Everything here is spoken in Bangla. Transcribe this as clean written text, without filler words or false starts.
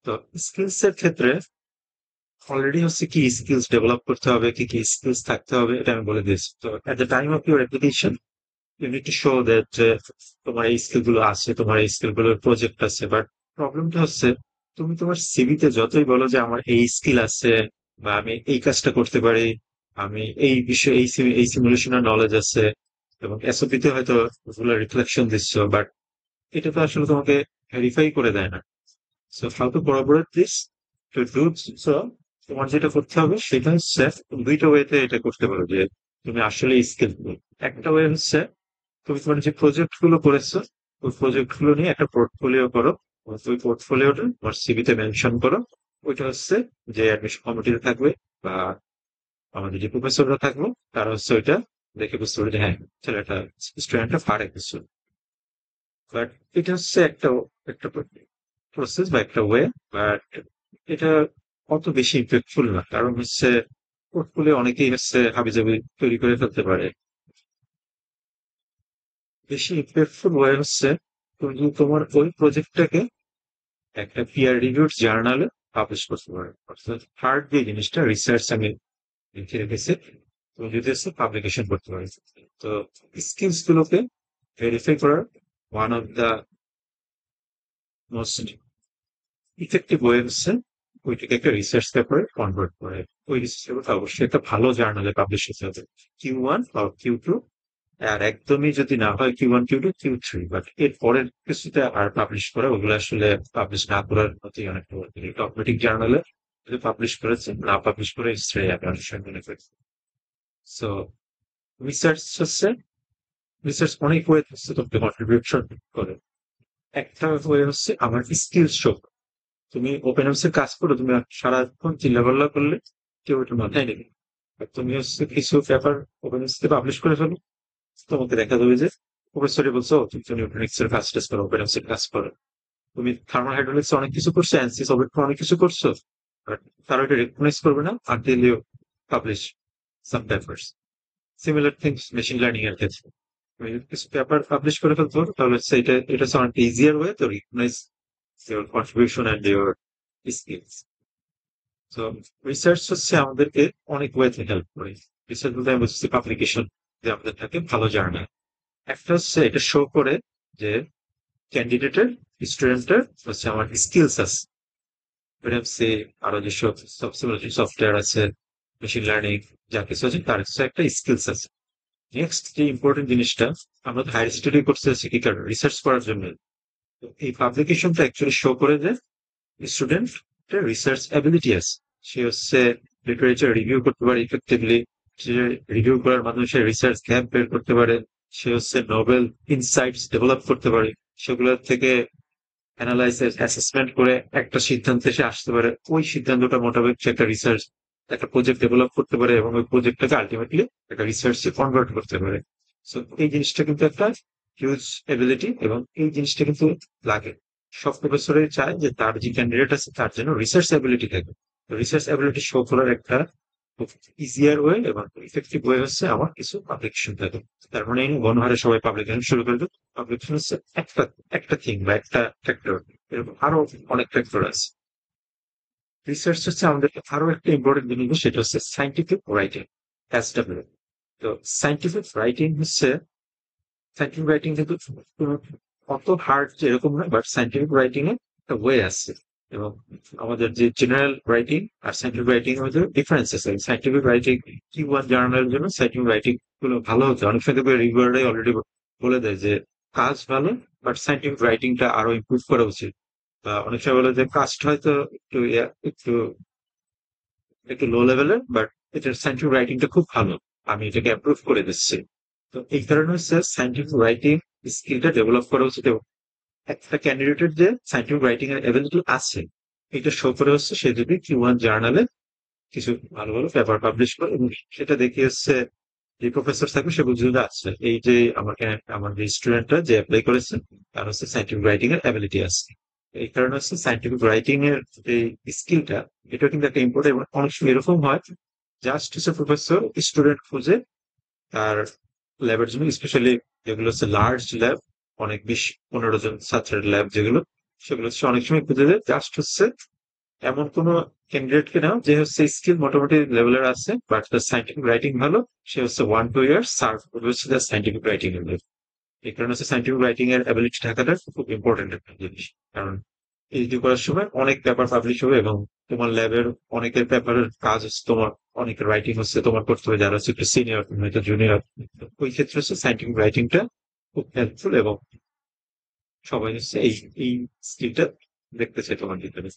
তো স্কিলস এর ক্ষেত্রে অলরেডি হচ্ছে কি স্কিলস ডেভেলপ করতে হবে, কি কি স্কিলস থাকতে হবে এটা আমি বলে দিয়েছি। তো at the time of your application you need to show that যে তোমার এই স্কিল গুলো আছে, তোমার এই স্কিল গুলোর প্রজেক্ট আছে। বাট প্রবলেমটা হচ্ছে তুমি তোমার সিভিতে যতই বলো যে আমার এই স্কিল আছে বা আমি এই কাজটা করতে পারি, আমি এই বিষয়ে এই সিমুলেশনের নলেজ আছে এবং এসওপি তে হয়তো ওগুলো রিফ্লেকশন দিচ্ছ, বাট এটা তো আসলে তোমাকে ভেরিফাই করে দেয় না। So how to collaborate this to do so, তোমার যেটা করতে হবে সেটা হচ্ছে দুইটা ওয়েতে এটা করতে পারো যে তুমি আসলে স্কিলফুল। একটা ওয়ে হচ্ছে তুমি তোমার যে প্রজেক্ট গুলো করেছো ওই প্রজেক্ট গুলো নিয়ে একটা পোর্টফোলিও করো। ওই পোর্টফোলিওটা তোমার সিভিতে মেনশন করো। ওইটা হচ্ছে যে অ্যাডমিশন কমিটিতে থাকবে বা আমাদের যে প্রফেসররা থাকবে তারা হচ্ছে ওইটা দেখে বুঝতে পারবে যে হ্যাঁ ছেলেটা স্টুডেন্টটা পারে কিছু। বাট এটা হচ্ছে একটা একটা প্রসেস বা একটা ওয়ে, বাট এটা অত বেশি ইম্প্যাক্টফুল না। কারণ হচ্ছে পোর্টফোলিও অনেকেই হচ্ছে হাবিজাবি তৈরি করে ফেলতে পারে। বেশি ইম্প্যাক্টফুল ওয়ে হচ্ছে তুমি যদি তোমার ওই প্রজেক্টটাকে একটা পিয়ার রিভিউড জার্নালে পাবলিশ করতে পারো। অর্থাৎ থার্ড যে জিনিসটা রিসার্চ আমি লিখে রেখেছি, তুমি যদি হচ্ছে পাবলিকেশন করতে পারো। তো স্কিলস গুলোকে ভেরিফাই করার one of the most effective way হচ্ছে ওইটাকে একটা রিসার্চ পেপারে কনভার্ট করে। ওই রিসার্চ পেপারটা অবশ্যই একটা ভালো জার্নালে পাবলিশ হতে হবে, Q1 বা Q2। আর একদমই যদি না হয় Q1 Q2 Q3, বাট এর পরের কিছুতে আর পাবলিশ করা ওগুলো আসলে পাবলিশ না করার প্রতি অনেকটা অটোমেটিক জার্নালে যদি পাবলিশ করেছে, না পাবলিশ করে শ্রেয় আপনার মনে করেছে। সো রিসার্চ হচ্ছে, রিসার্চ অনেক ওয়ে হচ্ছে তোমাকে কন্ট্রিবিউশন করে। একটা ওয়ে হচ্ছে আমার স্কিল শো। তুমি ওপেন হাউসের কাজ করো, তুমি সারাক্ষণ চিল্লাপাল্লা করলে কেউ এটা মাথায় নেবে। আর তুমি হচ্ছে কিছু পেপার ওপেন হাউস থেকে পাবলিশ করে ফেলো, তোমাকে দেখা যাবে যে প্রফেসরই বলছো তুমি তো নিউট্রনিক্স এর কাজ টেস্ট করো, ওপেন হাউস এর কাজ করো। তুমি থার্মোহাইড্রোলিক্স অনেক কিছু করছো, এনসি সবেট অনেক কিছু করছো, বাট তারা এটা রেকগনাইজ করবে না until you publish some papers. Similar things machine learning এর ক্ষেত্রে তুমি যদি কিছু পেপার পাবলিশ করে ফেলতে পারো তাহলে হচ্ছে এটা হচ্ছে অনেক easier way to recognise your contribution and your skills. তো রিসার্চ হচ্ছে আমাদেরকে অনেক ওয়েতে হেল্প করে। রিসার্চ বলতে আমি বুঝছি পাবলিকেশন, যে আমাদের থাকে ভালো জার্নাল। একটা হচ্ছে এটা শো করে যে ক্যান্ডিডেটের, স্টুডেন্টের হচ্ছে আমার স্কিলস আছে। সে আরো যেসব সফটওয়্যার আছে, মেশিন লার্নিং যা কিছু আছে তার হচ্ছে একটা স্কিলস আছে। নেক্সট যে ইম্পর্টেন্ট জিনিসটা, আমরা তো হায়ার স্টাডি করতে চাচ্ছি কি কারণ রিসার্চ করার জন্য। তো এই পাবলিকেশনটা অ্যাকচুয়ালি শো করে যে স্টুডেন্ট রিসার্চ অ্যাবিলিটি আছে। সে হচ্ছে লিটারেচার রিভিউ করতে পারে ইফেক্টিভলি, সে রিভিউ করার মাধ্যমে সে রিসার্চ গ্যাপ বের করতে পারে, সে হচ্ছে নোবেল ইনসাইটস ডেভেলপ করতে পারে, সেগুলোর থেকে অ্যানালাইসিস অ্যাসেসমেন্ট করে একটা সিদ্ধান্তে সে আসতে পারে। ওই সিদ্ধান্তটা মোতাবেক সে একটা রিসার্চ, একটা প্রজেক্ট ডেভেলপ করতে পারে এবং ওই প্রজেক্টটাকে আলটিমেটলি একটা রিসার্চে কনভার্ট করতে পারে। সো এই জিনিসটা কিন্তু একটা হিউজ এবিলিটি এবং এই জিনিসটা কিন্তু লাগে। সব প্রফেসরই চায় যে তার যে ক্যান্ডিডেট আছে তার জন্য রিসার্চ অ্যাবিলিটি থাকে। রিসার্চ অ্যাবিলিটি শো করার একটা খুব ইজিয়ার ওয়ে এবং ইফেক্টিভ ওয়ে হচ্ছে আমার কিছু পাবলিকেশন থাকে। তার মানে এই গণহারে সবাই পাবলিকেশন শুরু করে দেবে। পাবলিকেশন হচ্ছে একটা একটা থিং বা একটা ফ্যাক্টর, এরকম আরো অনেক ফ্যাক্টর আছে। রিসার্চ হচ্ছে আমাদেরকে আরো একটা ইম্পর্টেন্ট জিনিস, সেটা হচ্ছে সাইন্টিফিক রাইটিং, SW। তো সাইন্টিফিক রাইটিং হচ্ছে, সাইন্টিফিক রাইটিং কিন্তু কোনো অত হার্ড এরকম নয়, বাট সাইন্টিফিক রাইটিং এ একটা ওয়ে আছে। এবং আমাদের যে জেনারেল রাইটিং আর সাইন্টিফিক রাইটিং এর মধ্যে ডিফারেন্স আছে। সাইন্টিফিক রাইটিং Q1 জার্নালের জন্য সাইন্টিফিক রাইটিং গুলো ভালো হতো। অনেক সময় দেখবে রিভিউয়াররাই অলরেডি বলে দেয় যে কাজ ভালো, বাট সাইন্টিফিক রাইটিংটা আরো ইমপ্রুভ করা উচিত। বা অনেক সময় বলে যে কাজটা হয়তো একটু একটু একটু লো লেভেলের, বাট এটার সাইন্টিফিক রাইটিংটা খুব ভালো, আমি এটাকে অ্যাপ্রুভ করে দিচ্ছি। তো এই কারণে হচ্ছে সাইন্টিফিক রাইটিং স্কিলটা ডেভেলপ করা উচিত। এবং একটা ক্যান্ডিডেটের যে সাইন্টিফিক রাইটিং এর এবিলিটি আছে এটা শো করে হচ্ছে সে যদি Q1 জার্নালে কিছু ভালো ভালো পেপার পাবলিশ করে এবং সেটা দেখে হচ্ছে যে প্রফেসর থাকবে সে বুঝতে যে আচ্ছা এই যে আমাকে আমার যে স্টুডেন্টরা যে অ্যাপ্লাই করেছে তার হচ্ছে সাইন্টিফিক রাইটিং এর অ্যাবিলিটি আছে। এই কারণে হচ্ছে সাইন্টিফিক রাইটিং এর যে স্কিলটা এটা কিন্তু একটা ইম্পর্টেন্ট। এবং অনেক সময় এরকম হয় জাস্ট হচ্ছে প্রফেসর স্টুডেন্ট খুঁজে তার ল্যাবের জন্য, স্পেশালি যেগুলো হচ্ছে লার্জ ল্যাব, অনেক 20-15 জন ছাত্রের ল্যাব যেগুলো, সেগুলো হচ্ছে অনেক সময় খুঁজে যায় জাস্ট হচ্ছে এমন কোনো ক্যান্ডিডেটকে নাও যে হচ্ছে স্কিল মোটামুটি লেভেলের আছে, বাট তার সাইন্টিফিক রাইটিং ভালো। সে হচ্ছে 1-2 ইয়ার সার্ভ করবে হচ্ছে তার সাইন্টিফিক রাইটিং এর level। এই কারণে হচ্ছে সাইন্টিফিক রাইটিং এর অ্যাবিলিটি থাকাটা খুব ইম্পর্টেন্ট একটা জিনিস। কারণ পিএইচডি করার সময় অনেক পেপার পাবলিশ হবে, এবং তোমার ল্যাবের অনেকের পেপারের কাজ হচ্ছে তোমার, অনেকের রাইটিং হচ্ছে তোমার করতে হবে, যারা হচ্ছে একটু সিনিয়র হয়তো জুনিয়র। ওই ক্ষেত্রে হচ্ছে সাইন্টিফিক রাইটিংটা খুব হেল্পফুল, এবং সবাই হচ্ছে এই এই স্কিলটা দেখতে চাই তোমার ভিতরে।